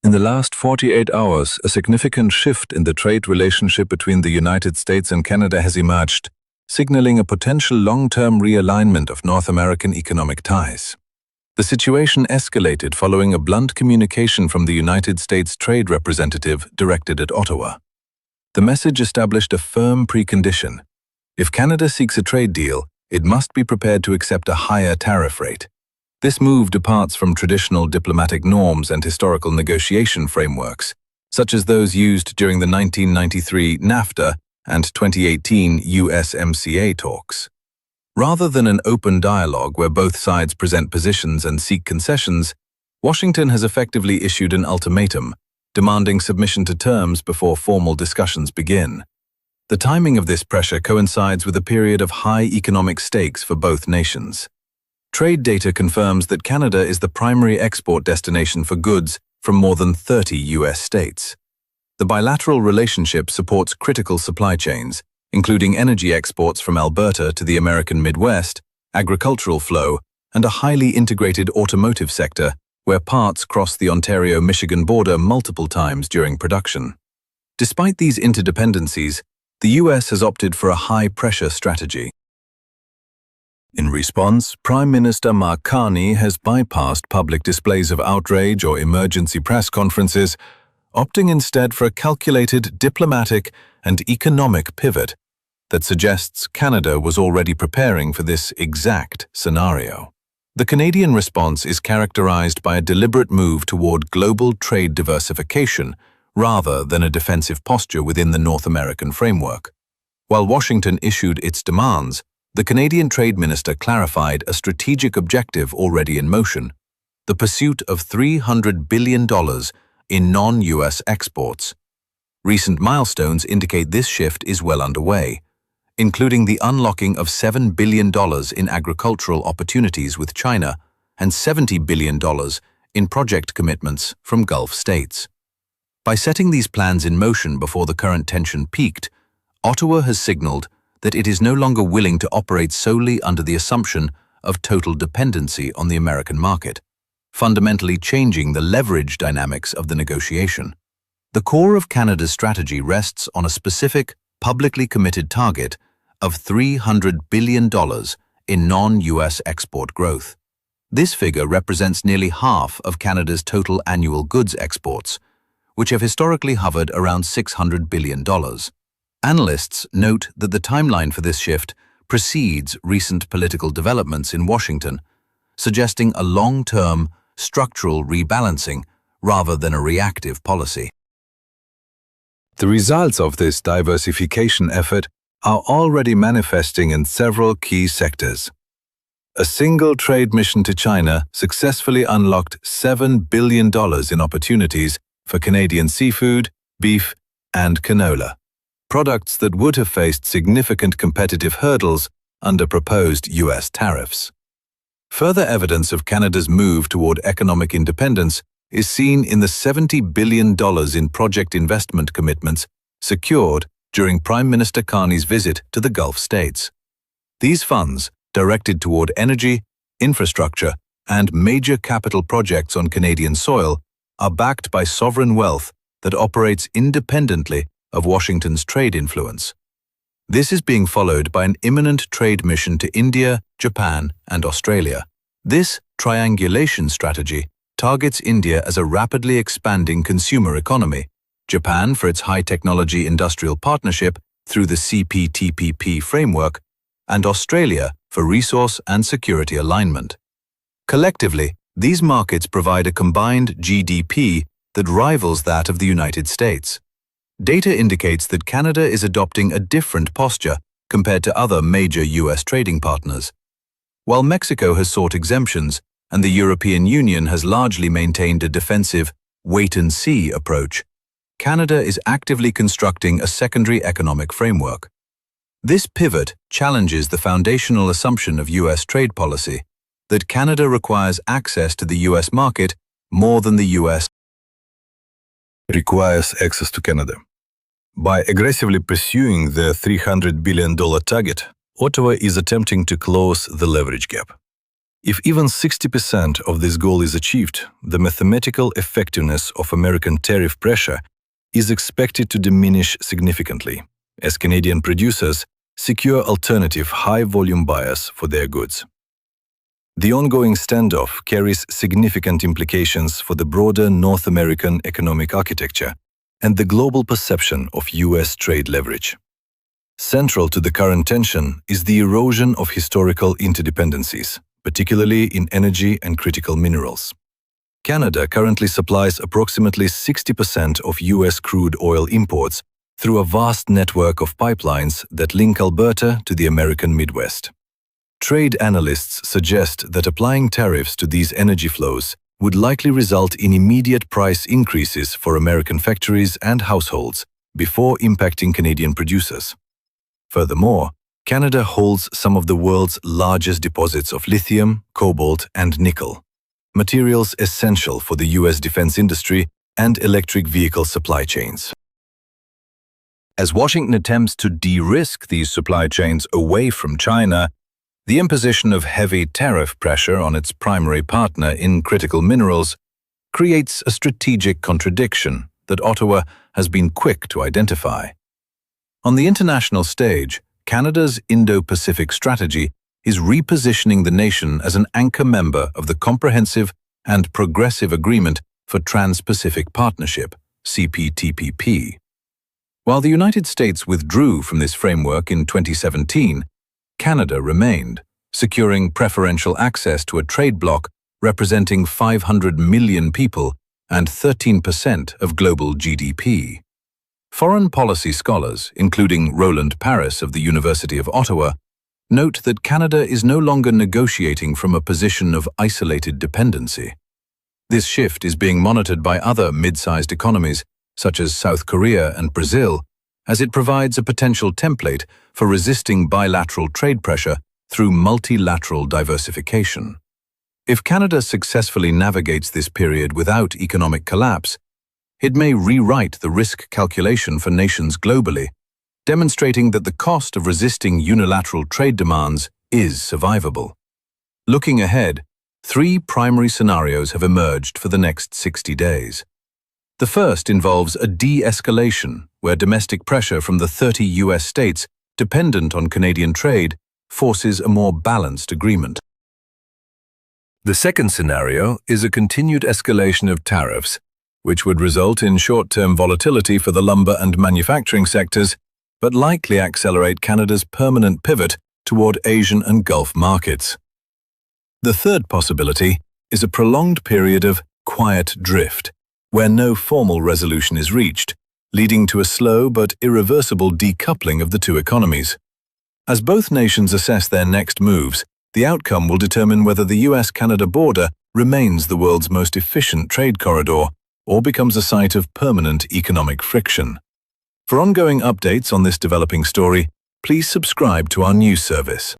In the last 48 hours, a significant shift in the trade relationship between the United States and Canada has emerged, signaling a potential long-term realignment of North American economic ties. The situation escalated following a blunt communication from the United States Trade Representative directed at Ottawa. The message established a firm precondition. If Canada seeks a trade deal, it must be prepared to accept a higher tariff rate. This move departs from traditional diplomatic norms and historical negotiation frameworks, such as those used during the 1993 NAFTA and 2018 USMCA talks. Rather than an open dialogue where both sides present positions and seek concessions, Washington has effectively issued an ultimatum, demanding submission to terms before formal discussions begin. The timing of this pressure coincides with a period of high economic stakes for both nations. Trade data confirms that Canada is the primary export destination for goods from more than 30 U.S. states. The bilateral relationship supports critical supply chains, including energy exports from Alberta to the American Midwest, agricultural flow, and a highly integrated automotive sector where parts cross the Ontario-Michigan border multiple times during production. Despite these interdependencies, the U.S. has opted for a high-pressure strategy. In response, Prime Minister Carney has bypassed public displays of outrage or emergency press conferences, opting instead for a calculated diplomatic and economic pivot that suggests Canada was already preparing for this exact scenario. The Canadian response is characterized by a deliberate move toward global trade diversification rather than a defensive posture within the North American framework. While Washington issued its demands, the Canadian Trade Minister clarified a strategic objective already in motion: the pursuit of $300 billion in non-US exports. Recent milestones indicate this shift is well underway, including the unlocking of $7 billion in agricultural opportunities with China and $70 billion in project commitments from Gulf states. By setting these plans in motion before the current tension peaked, Ottawa has signaled that it is no longer willing to operate solely under the assumption of total dependency on the American market, fundamentally changing the leverage dynamics of the negotiation. The core of Canada's strategy rests on a specific, publicly committed target of $300 billion in non-US export growth. This figure represents nearly half of Canada's total annual goods exports, which have historically hovered around $600 billion. Analysts note that the timeline for this shift precedes recent political developments in Washington, suggesting a long-term, structural rebalancing rather than a reactive policy. The results of this diversification effort are already manifesting in several key sectors. A single trade mission to China successfully unlocked $7 billion in opportunities for Canadian seafood, beef, and canola, products that would have faced significant competitive hurdles under proposed US tariffs. Further evidence of Canada's move toward economic independence is seen in the $70 billion in project investment commitments secured during Prime Minister Carney's visit to the Gulf states. These funds, directed toward energy, infrastructure, and major capital projects on Canadian soil, are backed by sovereign wealth that operates independently of Washington's trade influence. This is being followed by an imminent trade mission to India, Japan, and Australia. This triangulation strategy targets India as a rapidly expanding consumer economy, Japan for its high-technology industrial partnership through the CPTPP framework, and Australia for resource and security alignment. Collectively, these markets provide a combined GDP that rivals that of the United States. Data indicates that Canada is adopting a different posture compared to other major U.S. trading partners. While Mexico has sought exemptions and the European Union has largely maintained a defensive wait-and-see approach, Canada is actively constructing a secondary economic framework. This pivot challenges the foundational assumption of U.S. trade policy that Canada requires access to the U.S. market more than the U.S. requires access to Canada. By aggressively pursuing the $300 billion target, Ottawa is attempting to close the leverage gap. If even 60% of this goal is achieved, the mathematical effectiveness of American tariff pressure is expected to diminish significantly, as Canadian producers secure alternative high-volume buyers for their goods. The ongoing standoff carries significant implications for the broader North American economic architecture and the global perception of U.S. trade leverage. Central to the current tension is the erosion of historical interdependencies, particularly in energy and critical minerals. Canada currently supplies approximately 60% of U.S. crude oil imports through a vast network of pipelines that link Alberta to the American Midwest. Trade analysts suggest that applying tariffs to these energy flows would likely result in immediate price increases for American factories and households before impacting Canadian producers. Furthermore, Canada holds some of the world's largest deposits of lithium, cobalt, and nickel, materials essential for the U.S. defense industry and electric vehicle supply chains. As Washington attempts to de-risk these supply chains away from China, the imposition of heavy tariff pressure on its primary partner in critical minerals creates a strategic contradiction that Ottawa has been quick to identify. On the international stage, Canada's Indo-Pacific strategy is repositioning the nation as an anchor member of the Comprehensive and Progressive Agreement for Trans-Pacific Partnership, CPTPP. While the United States withdrew from this framework in 2017, Canada remained, securing preferential access to a trade bloc representing 500 million people and 13% of global GDP. Foreign policy scholars, including Roland Paris of the University of Ottawa, note that Canada is no longer negotiating from a position of isolated dependency. This shift is being monitored by other mid-sized economies, such as South Korea and Brazil, as it provides a potential template for resisting bilateral trade pressure through multilateral diversification. If Canada successfully navigates this period without economic collapse, it may rewrite the risk calculation for nations globally, demonstrating that the cost of resisting unilateral trade demands is survivable. Looking ahead, 3 primary scenarios have emerged for the next 60 days. The first involves a de-escalation, where domestic pressure from the 30 U.S. states dependent on Canadian trade forces a more balanced agreement. The second scenario is a continued escalation of tariffs, which would result in short-term volatility for the lumber and manufacturing sectors, but likely accelerate Canada's permanent pivot toward Asian and Gulf markets. The third possibility is a prolonged period of quiet drift, where no formal resolution is reached, leading to a slow but irreversible decoupling of the two economies. As both nations assess their next moves, the outcome will determine whether the US-Canada border remains the world's most efficient trade corridor or becomes a site of permanent economic friction. For ongoing updates on this developing story, please subscribe to our news service.